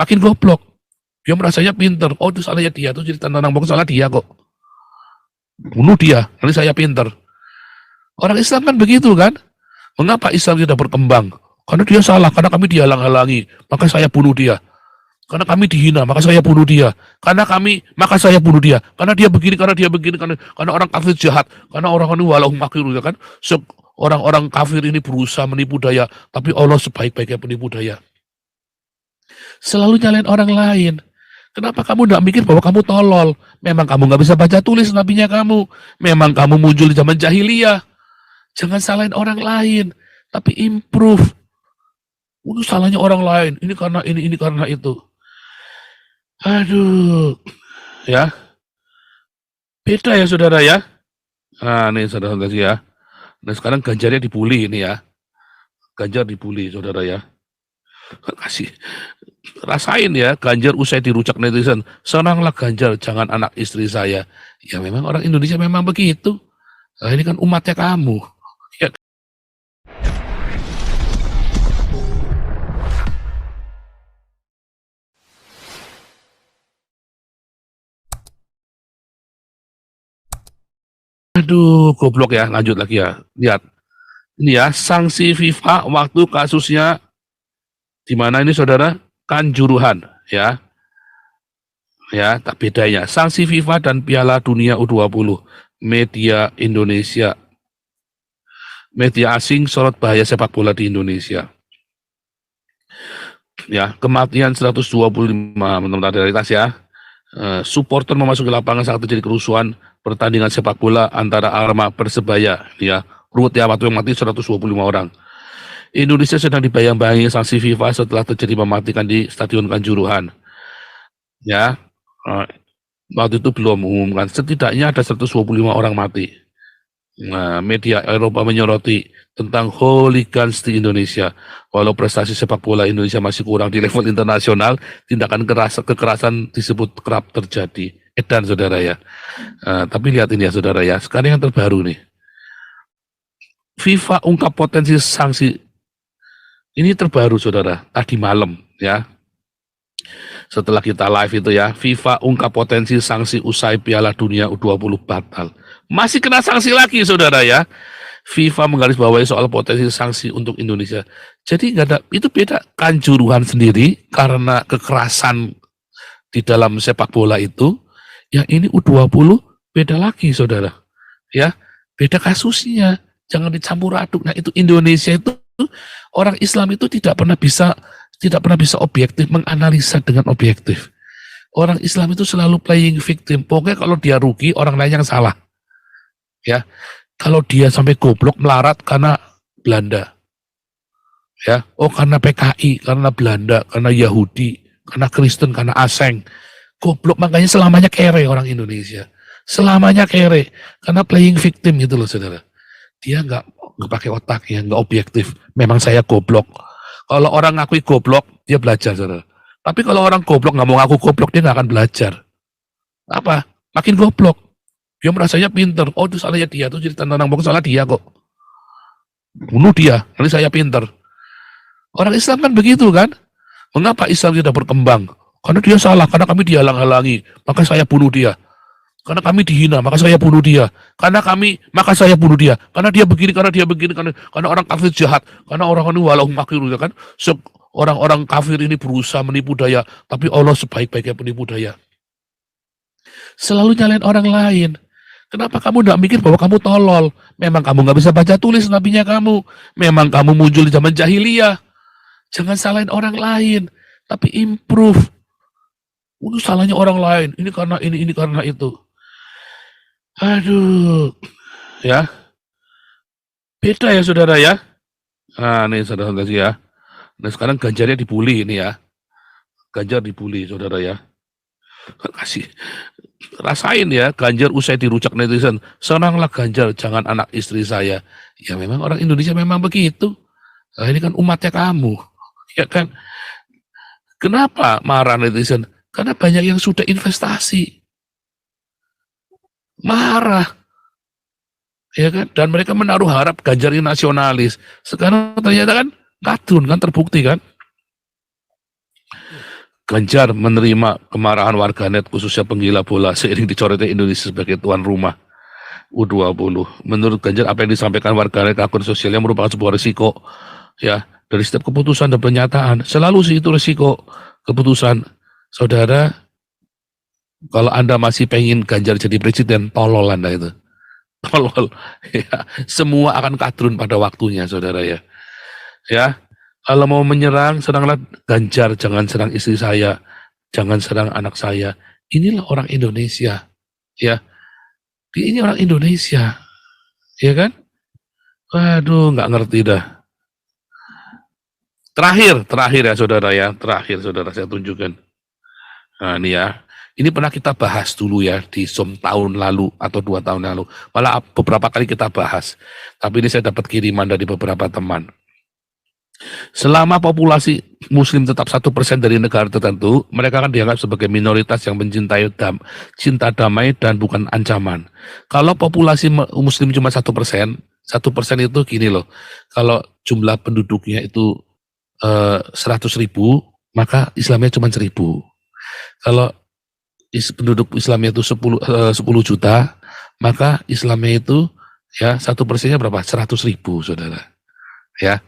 makin goblok. Dia merasanya pinter. Oh, itu salahnya dia, itu cerita tentang bohong, salah dia kok. Bunuh dia, nanti saya pinter. Orang Islam kan begitu kan? Mengapa Islam tidak berkembang? Karena dia salah, karena kami dihalang-halangi, maka saya bunuh dia. Karena kami dihina, maka saya bunuh dia. Maka saya bunuh dia. Karena dia begini, karena orang kafir jahat, karena orang ini walau makir, ya kan? Orang-orang kafir ini berusaha menipu daya, tapi Allah sebaik-baiknya penipu daya. Selalu nyalain orang lain. Kenapa kamu tidak mikir bahwa kamu tolol? Memang kamu nggak bisa baca tulis nabinya kamu. Memang kamu muncul di zaman jahiliyah. Jangan salahin orang lain, tapi improve. Itu salahnya orang lain. Ini karena itu. Aduh, ya. Beda ya saudara ya. Nah, nih saudara ya. Nah, sekarang Ganjarnya dibully ini ya. Ganjar dibully saudara ya. Kasih rasain ya, Ganjar usai dirujak netizen. Senanglah Ganjar, jangan anak istri saya. Ya memang orang Indonesia memang begitu. Nah, ini kan umatnya kamu. Ya. Aduh, goblok ya. Lanjut lagi ya. Lihat. Ini ya, sanksi FIFA waktu kasusnya di mana ini saudara? Kanjuruhan ya. Ya, tak bedanya. Sanksi FIFA dan Piala Dunia U20. Media Indonesia. Media asing sorot bahaya sepak bola di Indonesia. Ya, kematian 125 menurut realitas ya. Supporter memasuki lapangan saat terjadi kerusuhan pertandingan sepak bola antara Arema Persebaya ya. Ruwet ya, waktu yang mati 125 orang. Indonesia sedang dibayang-bayangi sanksi FIFA setelah terjadi mematikan di Stadion Kanjuruhan. Ya, waktu itu belum mengumumkan. Setidaknya ada 125 orang mati. Nah, media Eropa menyoroti tentang hooligans di Indonesia. Walau prestasi sepak bola Indonesia masih kurang di level internasional, tindakan kekerasan disebut kerap terjadi. Edan saudara ya. Tapi lihat ini ya saudara ya. Sekarang yang terbaru nih. FIFA ungkap potensi sanksi. Ini terbaru saudara. Tadi malam ya. Setelah kita live itu ya, FIFA ungkap potensi sanksi usai Piala Dunia U20 batal. Masih kena sanksi lagi saudara ya. FIFA menggarisbawahi soal potensi sanksi untuk Indonesia. Jadi nggak ada, itu beda. Kanjuruhan sendiri karena kekerasan di dalam sepak bola itu. Yang ini U20 beda lagi saudara. Ya, beda kasusnya. Jangan dicampur aduk. Nah itu Indonesia itu, orang Islam itu tidak pernah bisa objektif, menganalisa dengan objektif. Orang Islam itu selalu playing victim. Pokoknya kalau dia rugi, orang lain yang salah. Ya, kalau dia sampai goblok melarat karena Belanda. Ya, oh karena PKI, karena Belanda, karena Yahudi, karena Kristen, karena Aseng. Goblok, makanya selamanya kere orang Indonesia. Selamanya kere. Karena playing victim gitu loh saudara. Dia nggak pakai otak ya, nggak objektif. Memang saya goblok. Kalau orang ngakui goblok, dia belajar, saudara. Tapi kalau orang goblok nggak mau ngaku goblok, dia nggak akan belajar. Apa? Makin goblok. Dia merasanya pinter. Oh, itu salahnya dia, itu cerita tentang bohong, salah dia kok. Bunuh dia, nanti saya pinter. Orang Islam kan begitu kan? Mengapa Islam tidak berkembang? Karena dia salah, karena kami dihalang-halangi, maka saya bunuh dia. Karena kami dihina, maka saya bunuh dia. Maka saya bunuh dia. Karena dia begini, karena orang kafir jahat, karena orang ini walau makir, ya kan? Orang-orang kafir ini berusaha menipu daya, tapi Allah sebaik-baiknya penipu daya. Selalu nyalain orang lain. Kenapa kamu tidak mikir bahwa kamu tolol? Memang kamu nggak bisa baca tulis nabinya kamu. Memang kamu muncul di zaman jahiliyah. Jangan salahin orang lain, tapi improve. Itu salahnya orang lain. Ini karena itu. Aduh, ya. Beda ya saudara ya. Nah, nih saudara ya. Nah, sekarang Ganjarnya dibully ini ya. Ganjar dibully saudara ya. Kasih rasain ya, Ganjar usai dirujak netizen. Senanglah Ganjar, jangan anak istri saya. Ya memang orang Indonesia memang begitu. Nah, ini kan umatnya kamu. Ya kan? Kenapa marah netizen? Karena banyak yang sudah investasi. Marah. Ya kan? Dan mereka menaruh harap Ganjar ini nasionalis. Sekarang ternyata kan kadun kan, terbukti kan. Ganjar menerima kemarahan warganet khususnya penggila bola seiring dicoretnya Indonesia sebagai tuan rumah U20. Menurut Ganjar, apa yang disampaikan warganet ke akun sosialnya merupakan sebuah risiko ya dari setiap keputusan dan pernyataan. Selalu sih itu risiko keputusan. Saudara, kalau Anda masih pengen Ganjar jadi presiden, tolol Anda itu. Tolol. Ya, semua akan kadrun pada waktunya, saudara ya. Ya, kalau mau menyerang, seranglah Ganjar, jangan serang istri saya, jangan serang anak saya. Inilah orang Indonesia, ya. Ini orang Indonesia, ya kan? Waduh, nggak ngerti dah. Terakhir ya saudara ya, terakhir saudara saya tunjukkan. Nah ini ya, ini pernah kita bahas dulu ya di Zoom tahun lalu atau 2 tahun lalu. Malah beberapa kali kita bahas. Tapi ini saya dapat kiriman dari beberapa teman. Selama populasi Muslim tetap 1% dari negara tertentu, mereka akan dianggap sebagai minoritas yang mencintai cinta damai dan bukan ancaman. Kalau populasi Muslim cuma 1%, 1% itu gini loh. Kalau jumlah penduduknya itu 100.000, maka Islamnya cuma 1.000. Kalau penduduk Islamnya itu 10 juta, maka Islamnya itu ya 1%-nya berapa? 100.000, saudara. Ya,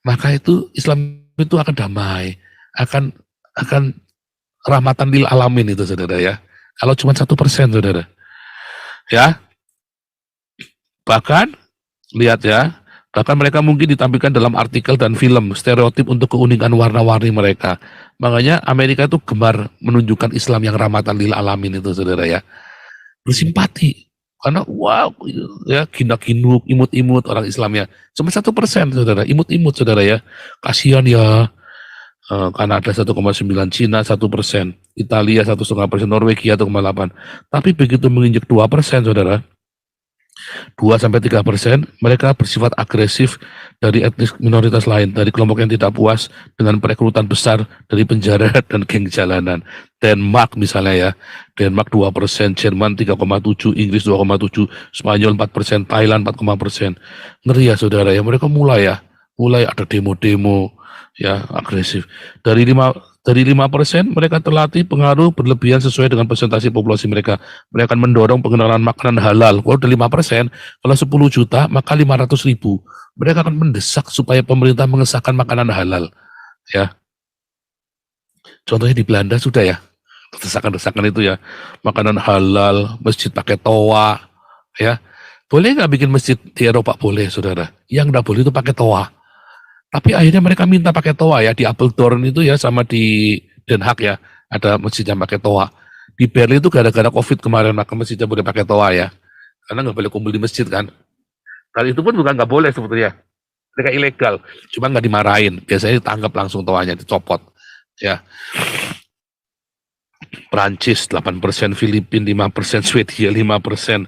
maka itu Islam itu akan damai, akan rahmatan lil alamin itu, saudara ya. Kalau cuma 1%, saudara. Ya, bahkan lihat ya, bahkan mereka mungkin ditampilkan dalam artikel dan film stereotip untuk keunikan warna-warni mereka. Makanya Amerika itu gemar menunjukkan Islam yang rahmatan lil alamin itu, saudara ya. Bersimpati karena wow ya, ginak-ginuk, imut-imut orang Islamnya cuma 1%, saudara, imut-imut, saudara ya. Kasihan ya. Kanada 1,9, Cina 1%, Italia 1,5%, Norwegia 1,8. Tapi begitu menginjak 2%, saudara, 2-3%, mereka bersifat agresif dari etnis minoritas lain, dari kelompok yang tidak puas dengan perekrutan besar dari penjara dan geng jalanan. Denmark misalnya ya, Denmark 2%, Jerman 3,7%, Inggris 2,7%, Spanyol 4%, Thailand 4,%. Ngeri ya saudara ya, mereka mulai ada demo-demo ya agresif. Dari 5% mereka terlatih pengaruh berlebihan sesuai dengan presentasi populasi mereka. Mereka akan mendorong pengenalan makanan halal. Kalau udah 5%, kalau 10 juta maka 500.000. Mereka akan mendesak supaya pemerintah mengesahkan makanan halal. Ya, contohnya di Belanda sudah ya, desakan-desakan itu ya, makanan halal, masjid pakai toa, ya. Boleh nggak bikin masjid di Eropa? Boleh, saudara. Yang nggak boleh itu pakai toa. Tapi akhirnya mereka minta pakai toa ya, di Apeldoorn itu ya, sama di Den Haag ya, ada masjid yang pakai toa. Di Berlin itu gara-gara COVID kemarin, maka masjidnya boleh pakai toa ya. Karena nggak boleh kumpul di masjid kan. Dan itu pun bukan nggak boleh sebetulnya. Mereka ilegal, cuma nggak dimarahin. Biasanya ditangkap langsung toanya, dicopot. Ya. Prancis 8%, Filipina 5%, Swedia 5%,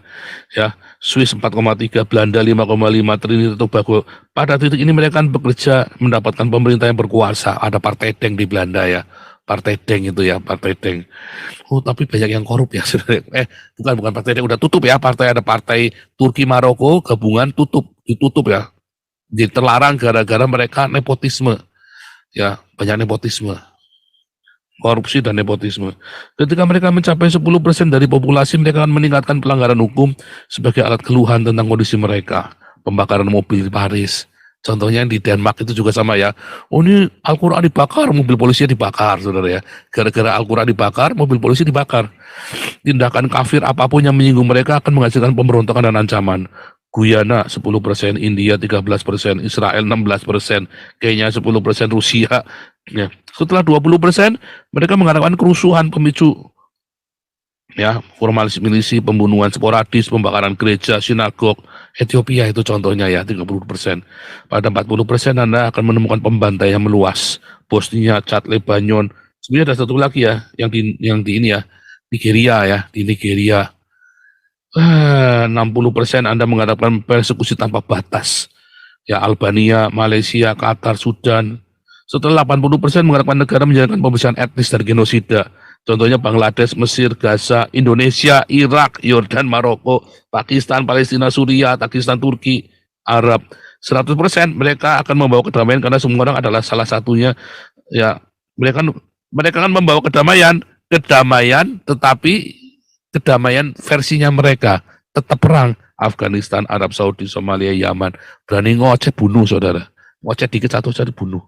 ya, Swiss 4,3, Belanda 5,5, Trinidad Tobago. Pada titik ini mereka kan bekerja mendapatkan pemerintah yang berkuasa. Ada Partai Deng di Belanda ya, Partai Deng itu ya, Partai Deng. Oh tapi banyak yang korup ya. Bukan Partai Deng, udah tutup ya. Ada Partai Turki Maroko gabungan ditutup ya. Jadi terlarang gara-gara mereka nepotisme, ya, banyak nepotisme. Korupsi dan nepotisme. Ketika mereka mencapai 10% dari populasi, mereka akan meningkatkan pelanggaran hukum sebagai alat keluhan tentang kondisi mereka. Pembakaran mobil di Paris. Contohnya di Denmark itu juga sama ya. Oh ini Al-Quran dibakar, mobil polisi dibakar, saudara ya. Gara-gara Al-Quran dibakar, mobil polisi dibakar. Tindakan kafir apapun yang menyinggung mereka akan menghasilkan pemberontakan dan ancaman. Guyana 10%, India 13%, Israel 16%, Kenya 10%, Rusia. Ya. Setelah 20%, mereka mengadakan kerusuhan pemicu, ya, formalis milisi, pembunuhan sporadis, pembakaran gereja, sinagog. Ethiopia itu contohnya ya, 30%. Pada 40% Anda akan menemukan pembantaian meluas. Bosnia, Chad, Lebanon. Sebenarnya ada satu lagi ya, yang di ini ya, Nigeria ya, di Nigeria. 60% Anda mengharapkan persekusi tanpa batas. Ya, Albania, Malaysia, Qatar, Sudan. Setelah 80% mengharapkan negara menjalankan pembersihan etnis dan genosida. Contohnya Bangladesh, Mesir, Gaza, Indonesia, Irak, Yordan, Maroko, Pakistan, Palestina, Suriah, Pakistan, Turki, Arab. 100% mereka akan membawa kedamaian karena semua orang adalah salah satunya. Ya, mereka Mereka kan membawa kedamaian, tetapi kedamaian versinya mereka tetap perang. Afghanistan, Arab Saudi, Somalia, Yaman, berani ngoceh bunuh saudara, ngoceh dikit satu jadi bunuh.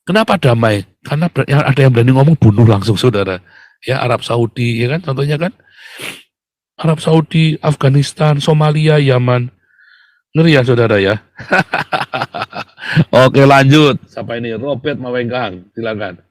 Kenapa damai? Karena ada yang berani ngomong bunuh langsung saudara. Ya Arab Saudi, ya kan contohnya kan Arab Saudi, Afghanistan, Somalia, Yaman. Ngeri ya saudara ya. Oke lanjut. Siapa ini? Robert Mawengkang. Silakan.